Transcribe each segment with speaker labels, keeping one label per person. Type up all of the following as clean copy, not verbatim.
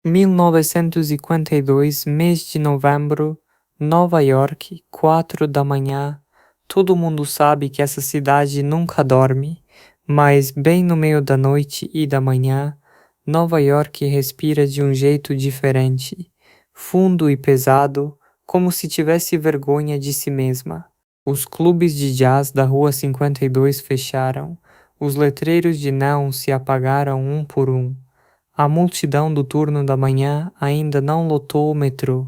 Speaker 1: 1952, mês de novembro, Nova York, 4 da manhã. Todo mundo sabe que essa cidade nunca dorme, mas bem no meio da noite e da manhã, Nova York respira de um jeito diferente, fundo e pesado, como se tivesse vergonha de si mesma. Os clubes de jazz da Rua 52 fecharam, os letreiros de neon se apagaram um por um. A multidão do turno da manhã ainda não lotou o metrô.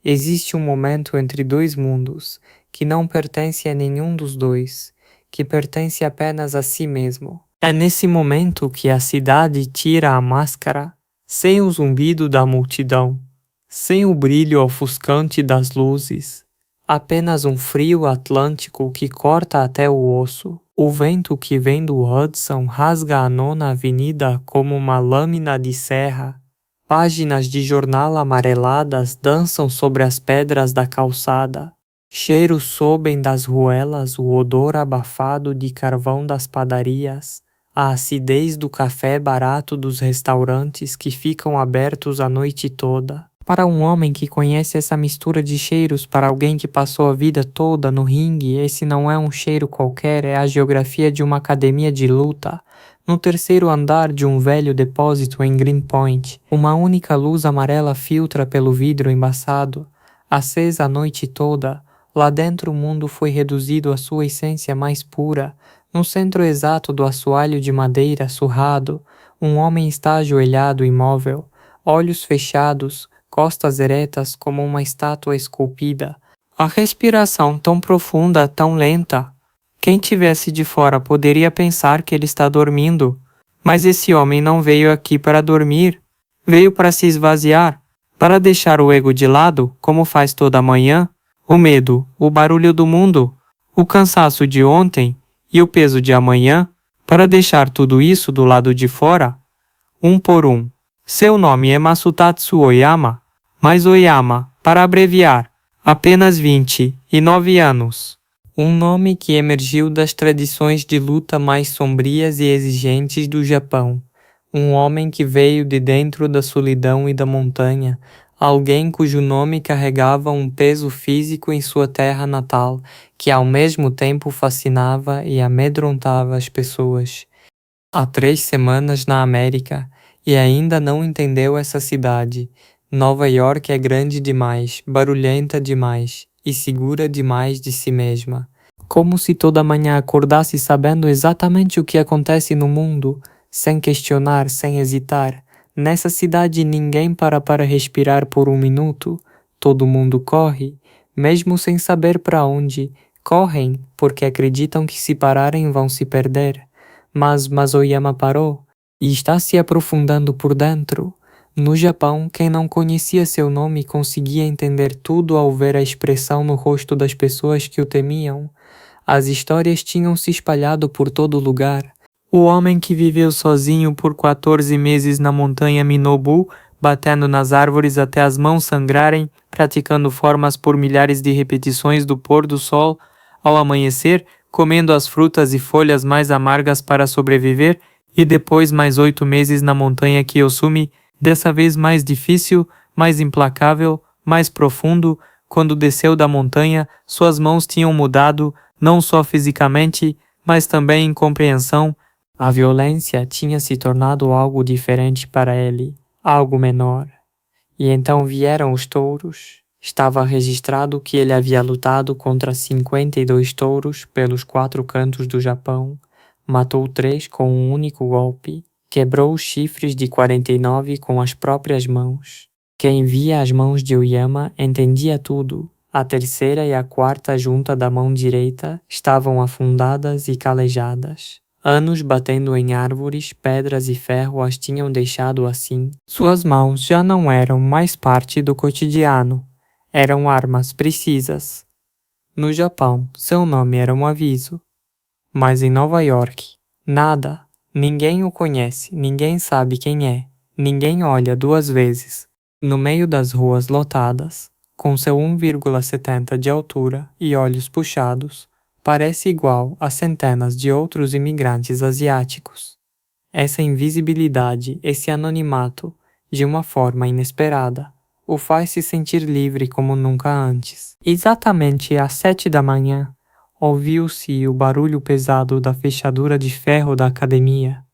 Speaker 1: Existe um momento entre dois mundos, que não pertence a nenhum dos dois, que pertence apenas a si mesmo. É nesse momento que a cidade tira a máscara, sem o zumbido da multidão, sem o brilho ofuscante das luzes, apenas um frio atlântico que corta até o osso. O vento que vem do Hudson rasga a nona avenida como uma lâmina de serra. Páginas de jornal amareladas dançam sobre as pedras da calçada. Cheiros sobem das ruelas, o odor abafado de carvão das padarias, a acidez do café barato dos restaurantes que ficam abertos a noite toda. Para um homem que conhece essa mistura de cheiros, para alguém que passou a vida toda no ringue, esse não é um cheiro qualquer, é a geografia de uma academia de luta. No terceiro andar de um velho depósito em Greenpoint, uma única luz amarela filtra pelo vidro embaçado. Acesa a noite toda, lá dentro o mundo foi reduzido à sua essência mais pura. No centro exato do assoalho de madeira surrado, um homem está ajoelhado imóvel, olhos fechados, costas eretas como uma estátua esculpida. A respiração tão profunda, tão lenta. Quem tivesse de fora poderia pensar que ele está dormindo, mas esse homem não veio aqui para dormir. Veio para se esvaziar, para deixar o ego de lado, como faz toda manhã, o medo, o barulho do mundo, o cansaço de ontem e o peso de amanhã, para deixar tudo isso do lado de fora, um por um. Seu nome é Masutatsu Oyama, mas Oyama, para abreviar, apenas 29 anos. Um nome que emergiu das tradições de luta mais sombrias e exigentes do Japão. Um homem que veio de dentro da solidão e da montanha, alguém cujo nome carregava um peso físico em sua terra natal, que ao mesmo tempo fascinava e amedrontava as pessoas. Há 3 semanas na América, e ainda não entendeu essa cidade. Nova York é grande demais, barulhenta demais e segura demais de si mesma. Como se toda manhã acordasse sabendo exatamente o que acontece no mundo, sem questionar, sem hesitar. Nessa cidade ninguém para respirar por um minuto. Todo mundo corre, mesmo sem saber para onde. Correm porque acreditam que se pararem vão se perder. Mas Oyama parou e está se aprofundando por dentro. No Japão, quem não conhecia seu nome conseguia entender tudo ao ver a expressão no rosto das pessoas que o temiam. As histórias tinham se espalhado por todo lugar. O homem que viveu sozinho por 14 meses na montanha Minobu, batendo nas árvores até as mãos sangrarem, praticando formas por milhares de repetições do pôr do sol ao amanhecer, comendo as frutas e folhas mais amargas para sobreviver, e depois mais 8 meses na montanha Kiyosumi, dessa vez mais difícil, mais implacável, mais profundo. Quando desceu da montanha, suas mãos tinham mudado, não só fisicamente, mas também em compreensão. A violência tinha se tornado algo diferente para ele, algo menor. E então vieram os touros. Estava registrado que ele havia lutado contra 52 touros pelos 4 cantos do Japão, matou 3 com um único golpe, quebrou os chifres de 49 com as próprias mãos. Quem via as mãos de Oyama entendia tudo. A terceira e a quarta junta da mão direita estavam afundadas e calejadas. Anos batendo em árvores, pedras e ferro as tinham deixado assim. Suas mãos já não eram mais parte do cotidiano. Eram armas precisas. No Japão, seu nome era um aviso. Mas em Nova York, nada. Ninguém o conhece, ninguém sabe quem é. Ninguém olha 2 vezes. No meio das ruas lotadas, com seu 1,70 de altura e olhos puxados, parece igual a centenas de outros imigrantes asiáticos. Essa invisibilidade, esse anonimato, de uma forma inesperada, o faz se sentir livre como nunca antes. Exatamente às 7 da manhã, ouviu-se o barulho pesado da fechadura de ferro da academia.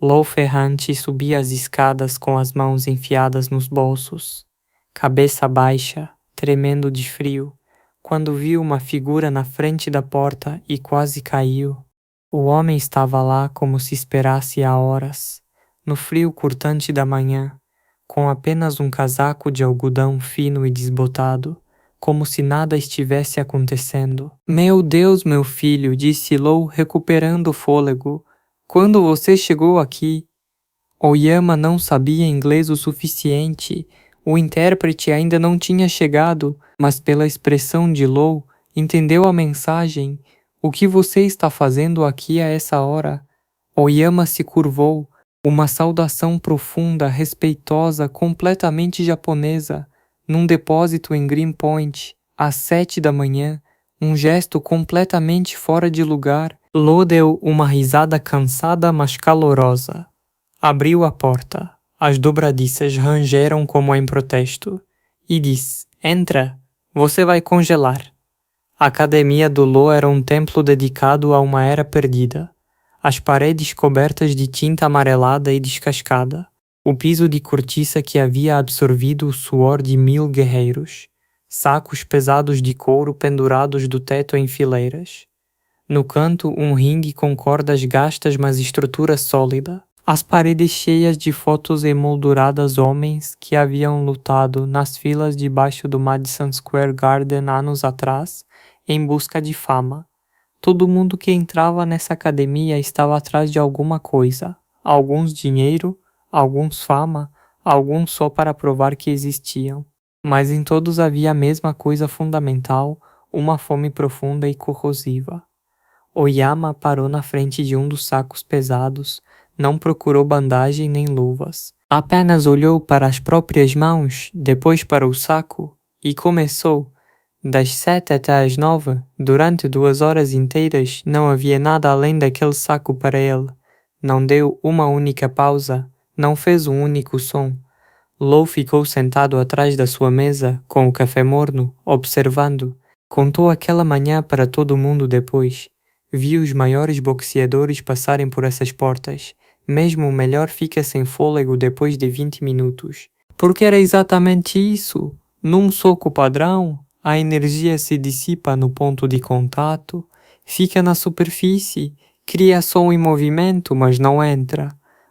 Speaker 1: Lou Ferrante subia as escadas com as mãos enfiadas nos bolsos, cabeça baixa, tremendo de frio, quando viu uma figura na frente da porta e quase caiu. O homem estava lá como se esperasse há horas, no frio cortante da manhã, com apenas um casaco de algodão fino e desbotado, como se nada estivesse acontecendo. Meu Deus, meu filho, disse Lou, recuperando o fôlego. Quando você chegou aqui, Oyama não sabia inglês o suficiente. O intérprete ainda não tinha chegado, mas pela expressão de Lou, entendeu a mensagem. O que você está fazendo aqui a essa hora? Oyama se curvou, uma saudação profunda, respeitosa, completamente japonesa, num depósito em Greenpoint, às 7 da manhã, um gesto completamente fora de lugar. Lou deu uma risada cansada, mas calorosa. Abriu a porta. As dobradiças rangeram como em protesto. E disse: Entra, você vai congelar. A academia do Lou era um templo dedicado a uma era perdida. As paredes cobertas de tinta amarelada e descascada. O piso de cortiça que havia absorvido o suor de 1000 guerreiros. Sacos pesados de couro pendurados do teto em fileiras. No canto, um ringue com cordas gastas, mas estrutura sólida. As paredes cheias de fotos emolduradas homens que haviam lutado nas filas debaixo do Madison Square Garden anos atrás, em busca de fama. Todo mundo que entrava nessa academia estava atrás de alguma coisa. Alguns dinheiro, alguns fama, alguns só para provar que existiam. Mas em todos havia a mesma coisa fundamental, uma fome profunda e corrosiva. Oyama parou na frente de um dos sacos pesados, não procurou bandagem nem luvas. Apenas olhou para as próprias mãos, depois para o saco, e começou. Das 7 até as 9, durante 2 horas inteiras, não havia nada além daquele saco para ele. Não deu uma única pausa, não fez um único som. Lou ficou sentado atrás da sua mesa, com o café morno, observando. Contou aquela manhã para todo mundo depois. Viu os maiores boxeadores passarem por essas portas. Mesmo o melhor fica sem fôlego depois de 20 minutos. Porque era exatamente isso. Num soco padrão, a energia se dissipa no ponto de contato, fica na superfície, cria som em movimento, mas não entra.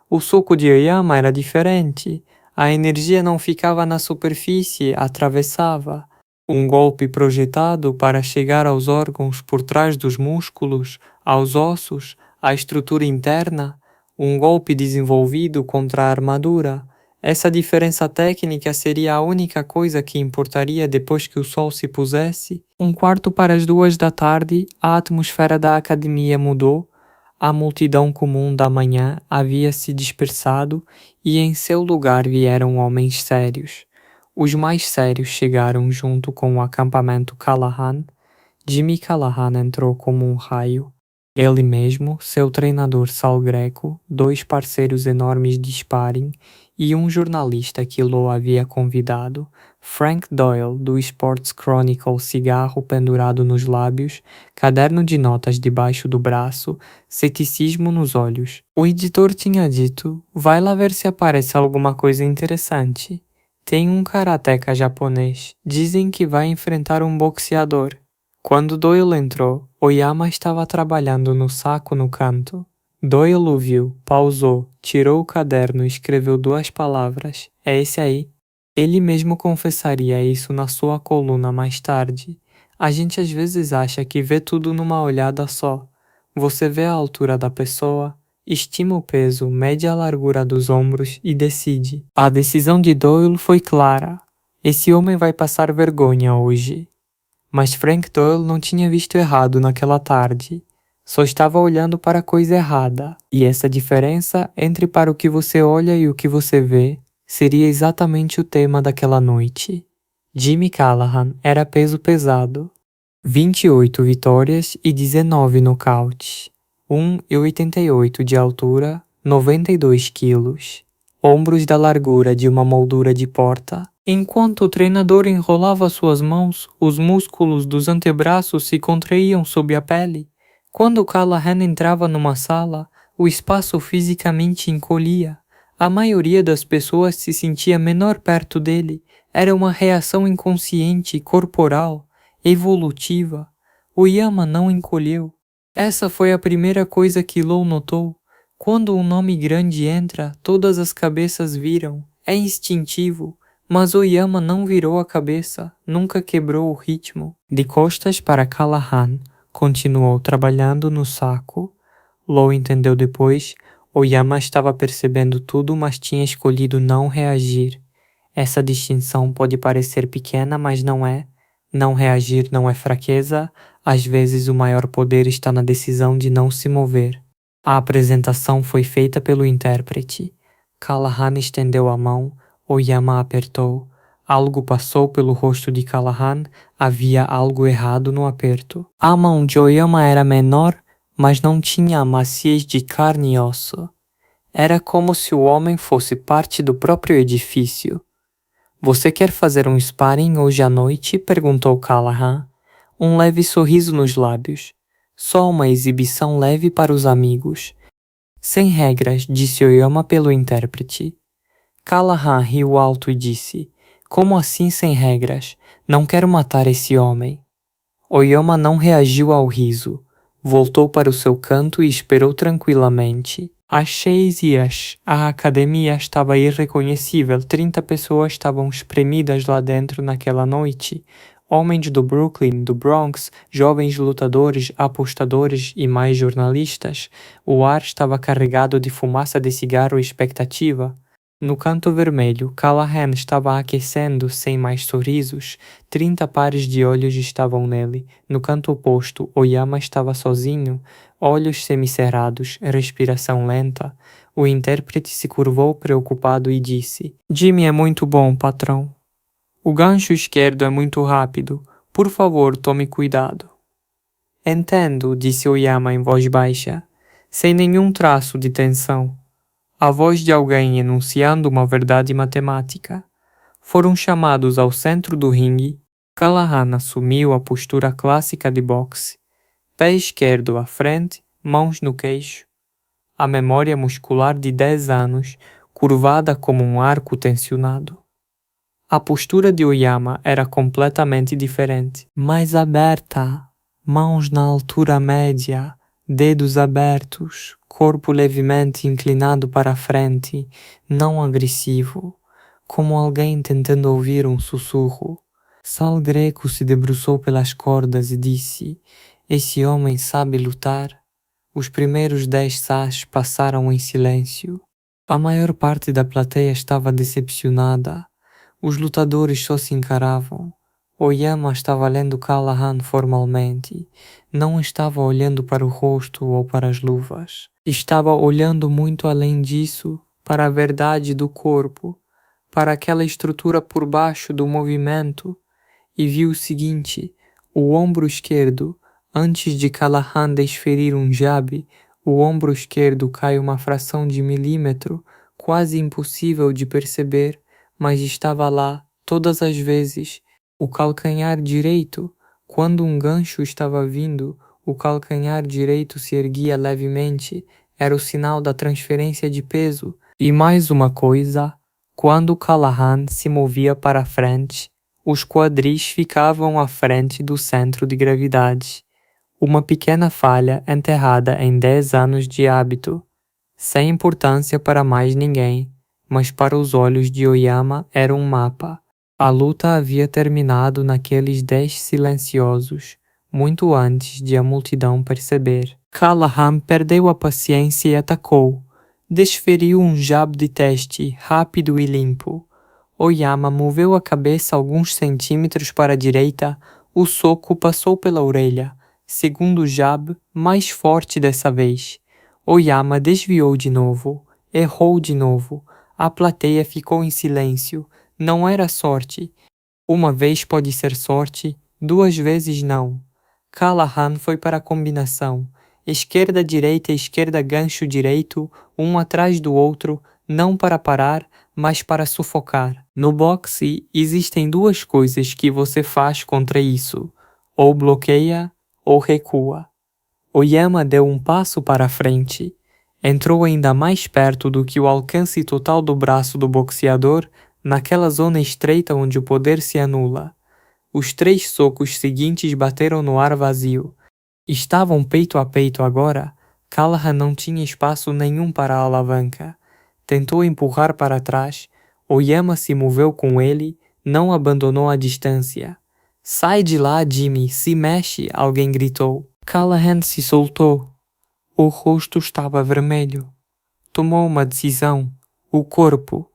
Speaker 1: O soco de Oyama era diferente. A energia não ficava na superfície, atravessava. Um golpe projetado para chegar aos órgãos por trás dos músculos, aos ossos, à estrutura interna. Um golpe desenvolvido contra a armadura. Essa diferença técnica seria a única coisa que importaria depois que o sol se pusesse. 1/4 da tarde, a atmosfera da academia mudou. A multidão comum da manhã havia se dispersado e em seu lugar vieram homens sérios. Os mais sérios chegaram junto com o acampamento Callahan. Jimmy Callahan entrou como um raio. Ele mesmo, seu treinador Sal Greco, 2 parceiros enormes de sparring e um jornalista que Lou havia convidado, Frank Doyle, do Sports Chronicle, cigarro pendurado nos lábios, caderno de notas debaixo do braço, ceticismo nos olhos. O editor tinha dito: vai lá ver se aparece alguma coisa interessante. Tem um karateca japonês. Dizem que vai enfrentar um boxeador. Quando Doyle entrou, Oyama estava trabalhando no saco no canto. Doyle o viu, pausou, tirou o caderno e escreveu 2 palavras. É esse aí. Ele mesmo confessaria isso na sua coluna mais tarde. A gente às vezes acha que vê tudo numa olhada só. Você vê a altura da pessoa, estima o peso, mede a largura dos ombros e decide. A decisão de Doyle foi clara. Esse homem vai passar vergonha hoje. Mas Frank Doyle não tinha visto errado naquela tarde. Só estava olhando para a coisa errada. E essa diferença entre para o que você olha e o que você vê seria exatamente o tema daquela noite. Jimmy Callahan era peso pesado. 28 vitórias e 19 nocautes. 1,88 de altura, 92 quilos. ombros da largura de uma moldura de porta. Enquanto o treinador enrolava suas mãos, os músculos dos antebraços se contraíam sob a pele. Quando Callahan entrava numa sala, o espaço fisicamente encolhia. A maioria das pessoas se sentia menor perto dele. Era uma reação inconsciente, corporal, evolutiva. Oyama não encolheu. Essa foi a primeira coisa que Lou notou. Quando um nome grande entra, todas as cabeças viram. É instintivo. Mas Oyama não virou a cabeça, nunca quebrou o ritmo. De costas para Callahan, continuou trabalhando no saco. Lou entendeu depois. Oyama estava percebendo tudo, mas tinha escolhido não reagir. Essa distinção pode parecer pequena, mas não é. Não reagir não é fraqueza. Às vezes o maior poder está na decisão de não se mover. A apresentação foi feita pelo intérprete. Callahan estendeu a mão. Oyama apertou. Algo passou pelo rosto de Callahan. Havia algo errado no aperto. A mão de Oyama era menor, mas não tinha a maciez de carne e osso. Era como se o homem fosse parte do próprio edifício. Você quer fazer um sparring hoje à noite? Perguntou Callahan. Um leve sorriso nos lábios. Só uma exibição leve para os amigos. Sem regras, disse Oyama pelo intérprete. Callahan riu alto e disse, como assim sem regras? Não quero matar esse homem. Oyama não reagiu ao riso. Voltou para o seu canto e esperou tranquilamente. Às 6 a academia estava irreconhecível. 30 pessoas estavam espremidas lá dentro naquela noite. Homens do Brooklyn, do Bronx, jovens lutadores, apostadores e mais jornalistas. O ar estava carregado de fumaça de cigarro e expectativa. No canto vermelho, Callahan estava aquecendo sem mais sorrisos. 30 pares de olhos estavam nele. No canto oposto, Oyama estava sozinho, olhos semicerrados, respiração lenta. O intérprete se curvou preocupado e disse: Jimmy é muito bom, patrão. O gancho esquerdo é muito rápido. Por favor, tome cuidado. Entendo, disse Oyama em voz baixa, sem nenhum traço de tensão. A voz de alguém enunciando uma verdade matemática. Foram chamados ao centro do ringue. Callahan assumiu a postura clássica de boxe. Pé esquerdo à frente, mãos no queixo. A memória muscular de 10 anos, curvada como um arco tensionado. A postura de Oyama era completamente diferente. Mais aberta, mãos na altura média, dedos abertos, corpo levemente inclinado para a frente, não agressivo, como alguém tentando ouvir um sussurro. Sal Greco se debruçou pelas cordas e disse: Esse homem sabe lutar? Os primeiros 10 sás passaram em silêncio. A maior parte da plateia estava decepcionada. Os lutadores só se encaravam. Oyama estava lendo Callahan formalmente. Não estava olhando para o rosto ou para as luvas. Estava olhando muito além disso, para a verdade do corpo, para aquela estrutura por baixo do movimento, e viu o seguinte: o ombro esquerdo, antes de Callahan desferir um jab, o ombro esquerdo cai uma fração de milímetro, quase impossível de perceber, mas estava lá, todas as vezes. O calcanhar direito, quando um gancho estava vindo, o calcanhar direito se erguia levemente, era o sinal da transferência de peso. E mais uma coisa, quando Callahan se movia para frente, os quadris ficavam à frente do centro de gravidade. Uma pequena falha enterrada em 10 anos de hábito, sem importância para mais ninguém, mas para os olhos de Oyama era um mapa. A luta havia terminado naqueles 10 silenciosos, muito antes de a multidão perceber. Callahan perdeu a paciência e atacou. Desferiu um jab de teste, rápido e limpo. Oyama moveu a cabeça alguns centímetros para a direita, o soco passou pela orelha. Segundo jab, mais forte dessa vez. Oyama desviou de novo, errou de novo. A plateia ficou em silêncio. Não era sorte. Uma vez pode ser sorte, 2 vezes não. Callahan foi para a combinação. Esquerda, direita, esquerda, gancho direito, um atrás do outro, não para parar, mas para sufocar. No boxe, existem duas coisas que você faz contra isso: ou bloqueia ou recua. Oyama deu um passo para a frente. Entrou ainda mais perto do que o alcance total do braço do boxeador, naquela zona estreita onde o poder se anula. Os 3 socos seguintes bateram no ar vazio. Estavam peito a peito agora. Callahan não tinha espaço nenhum para a alavanca. Tentou empurrar para trás. Oyama se moveu com ele, não abandonou a distância. Sai de lá, Jimmy, se mexe, alguém gritou. Callahan se soltou. O rosto estava vermelho. Tomou uma decisão. O corpo.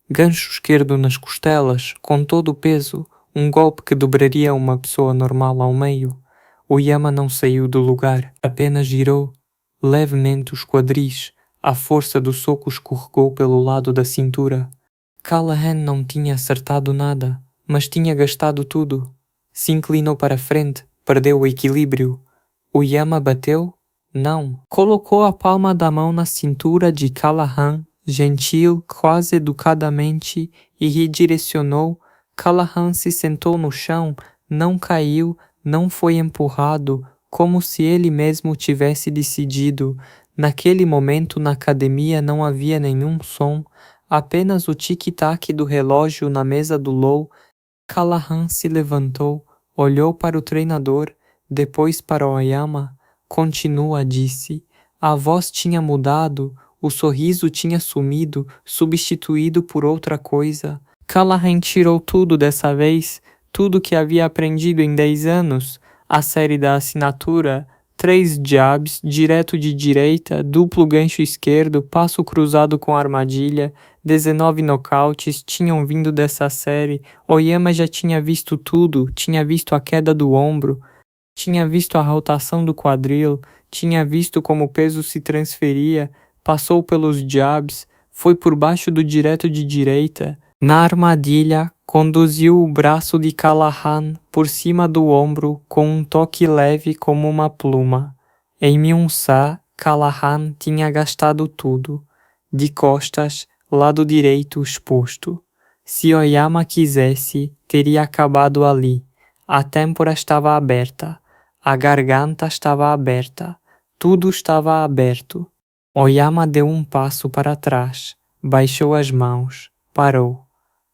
Speaker 1: Gancho esquerdo nas costelas, com todo o peso, um golpe que dobraria uma pessoa normal ao meio. Oyama não saiu do lugar, apenas girou levemente os quadris. A força do soco escorregou pelo lado da cintura. Callahan não tinha acertado nada, mas tinha gastado tudo. Se inclinou para a frente, perdeu o equilíbrio. Oyama bateu? Não. Colocou a palma da mão na cintura de Callahan, gentil, quase educadamente, e redirecionou. Callahan se sentou no chão, não caiu, não foi empurrado, como se ele mesmo tivesse decidido. Naquele momento na academia não havia nenhum som, apenas o tic-tac do relógio na mesa do Low. Callahan se levantou, olhou para o treinador, depois para Oyama. Continua, disse. A voz tinha mudado, o sorriso tinha sumido, substituído por outra coisa. Callahan tirou tudo dessa vez, tudo que havia aprendido em 10 anos. A série da assinatura, 3 jabs, direto de direita, duplo gancho esquerdo, passo cruzado com armadilha, 19 nocautes tinham vindo dessa série. Oyama já tinha visto tudo, tinha visto a queda do ombro, tinha visto a rotação do quadril, tinha visto como o peso se transferia, passou pelos jabs, foi por baixo do direto de direita. Na armadilha, conduziu o braço de Callahan por cima do ombro com um toque leve como uma pluma. Em Myung-sa, Callahan tinha gastado tudo. De costas, lado direito exposto. Se Oyama quisesse, teria acabado ali. A têmpora estava aberta. A garganta estava aberta. Tudo estava aberto. Oyama deu um passo para trás. Baixou as mãos. Parou.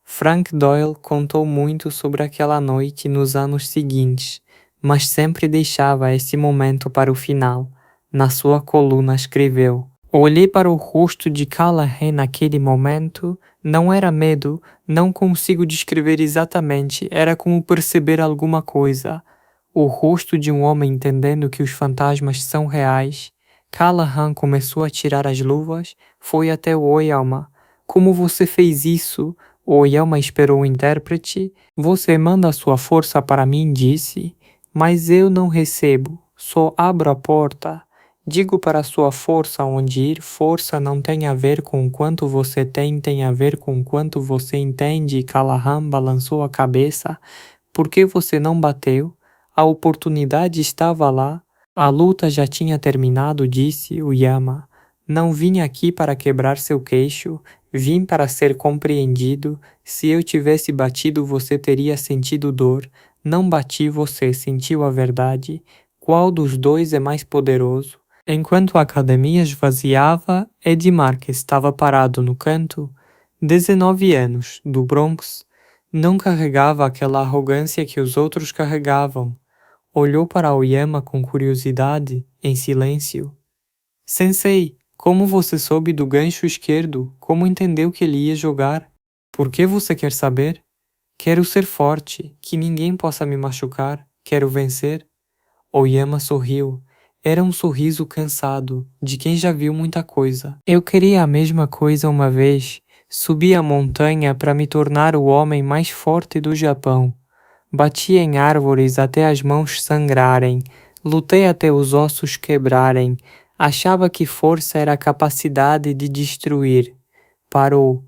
Speaker 1: Frank Doyle contou muito sobre aquela noite nos anos seguintes, mas sempre deixava esse momento para o final. Na sua coluna escreveu: olhei para o rosto de Callahan naquele momento. Não era medo, não consigo descrever exatamente, era como perceber alguma coisa. O rosto de um homem entendendo que os fantasmas são reais. Callahan começou a tirar as luvas, foi até o Oyama. Como você fez isso? O Oyama esperou o intérprete. Você manda a sua força para mim, disse. Mas eu não recebo, só abro a porta. Digo para a sua força onde ir. Força não tem a ver com quanto você tem a ver com quanto você entende. Callahan balançou a cabeça. Por que você não bateu? A oportunidade estava lá. A luta já tinha terminado, disse Oyama. Não vim aqui para quebrar seu queixo. Vim para ser compreendido. Se eu tivesse batido, você teria sentido dor. Não bati, você sentiu a verdade. Qual dos dois é mais poderoso? Enquanto a academia esvaziava, Eddie Marques estava parado no canto. 19 anos, do Bronx. Não carregava aquela arrogância que os outros carregavam. Olhou para Oyama com curiosidade, em silêncio. Sensei, como você soube do gancho esquerdo? Como entendeu que ele ia jogar? Por que você quer saber? Quero ser forte, que ninguém possa me machucar. Quero vencer. Oyama sorriu. Era um sorriso cansado, de quem já viu muita coisa. Eu queria a mesma coisa uma vez. Subi a montanha para me tornar o homem mais forte do Japão. Bati em árvores até as mãos sangrarem. Lutei até os ossos quebrarem. Achava que força era a capacidade de destruir. Parou.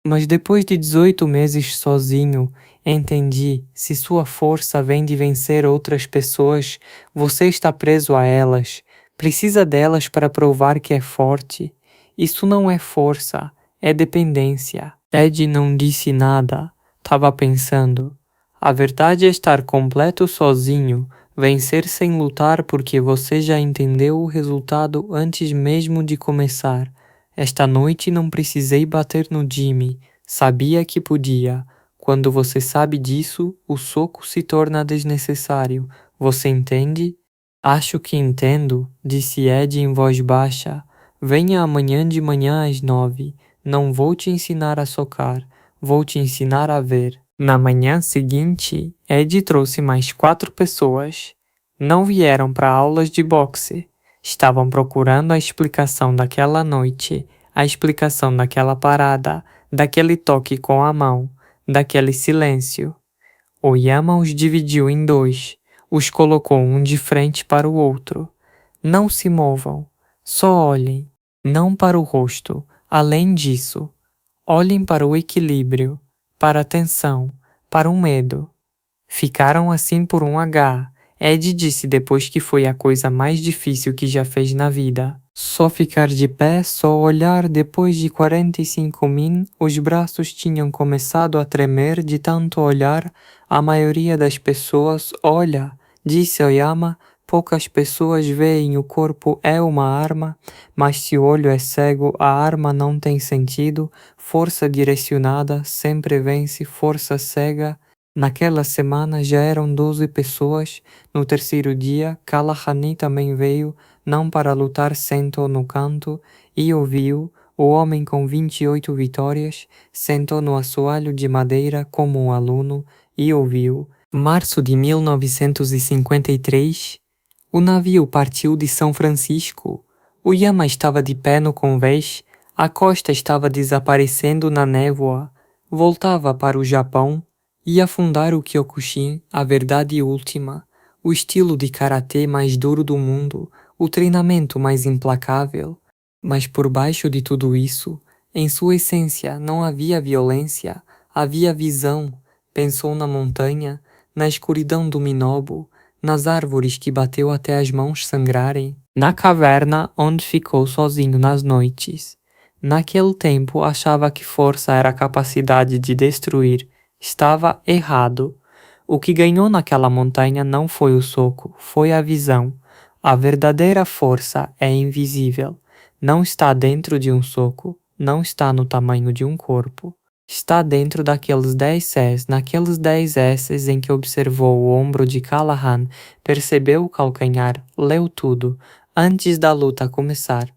Speaker 1: Mas depois de 18 meses sozinho, entendi, se sua força vem de vencer outras pessoas, você está preso a elas. Precisa delas para provar que é forte. Isso não é força, é dependência. Ed não disse nada. Tava pensando. A verdade é estar completo sozinho, vencer sem lutar porque você já entendeu o resultado antes mesmo de começar. Esta noite não precisei bater no Jimmy, sabia que podia. Quando você sabe disso, o soco se torna desnecessário. Você entende? Acho que entendo, disse Ed em voz baixa. Venha amanhã de manhã às 9. Não vou te ensinar a socar, vou te ensinar a ver. Na manhã seguinte, Ed trouxe mais 4 pessoas. Não vieram para aulas de boxe. Estavam procurando a explicação daquela noite, a explicação daquela parada, daquele toque com a mão, daquele silêncio. Oyama os dividiu em 2, os colocou um de frente para o outro. Não se movam, só olhem, não para o rosto. Além disso, olhem para o equilíbrio, para a tensão, para o medo. Ficaram assim por um H. Ed disse depois que foi a coisa mais difícil que já fez na vida. Só ficar de pé, só olhar. Depois de 45 min, os braços tinham começado a tremer de tanto olhar. A maioria das pessoas olha, disse Oyama. Poucas pessoas veem, o corpo é uma arma, mas se o olho é cego, a arma não tem sentido. Força direcionada sempre vence força cega. Naquela semana já eram 12 pessoas. No terceiro dia, Kalahani também veio, não para lutar, sentou no canto e ouviu. O homem com 28 vitórias sentou no assoalho de madeira como um aluno e ouviu. Março de 1953, o navio partiu de São Francisco. O Yama estava de pé no convés, a costa estava desaparecendo na névoa. Voltava para o Japão. Ia fundar o Kyokushin, a verdade última, o estilo de karatê mais duro do mundo, o treinamento mais implacável. Mas por baixo de tudo isso, em sua essência não havia violência, havia visão. Pensou na montanha, na escuridão do Minobu, nas árvores que bateu até as mãos sangrarem, na caverna onde ficou sozinho nas noites. Naquele tempo achava que força era a capacidade de destruir. Estava errado. O que ganhou naquela montanha não foi o soco, foi a visão. A verdadeira força é invisível. Não está dentro de um soco, não está no tamanho de um corpo. Está dentro daqueles 10 Cs, naqueles 10 S's em que observou o ombro de Callahan, percebeu o calcanhar, leu tudo, antes da luta começar.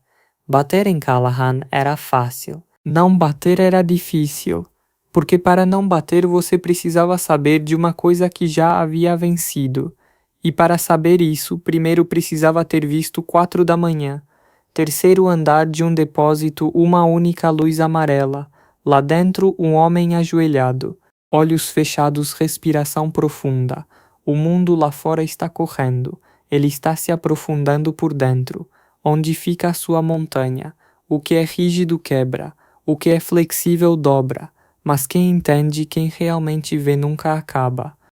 Speaker 1: Bater em Callahan era fácil. Não bater era difícil. Porque para não bater você precisava saber de uma coisa que já havia vencido. E para saber isso, primeiro precisava ter visto 4 da manhã. Terceiro andar de um depósito, uma única luz amarela. Lá dentro, um homem ajoelhado. Olhos fechados, respiração profunda. O mundo lá fora está correndo. Ele está se aprofundando por dentro. Onde fica a sua montanha? O que é rígido quebra. O que é flexível dobra. Mas quem entende, quem realmente vê nunca acaba.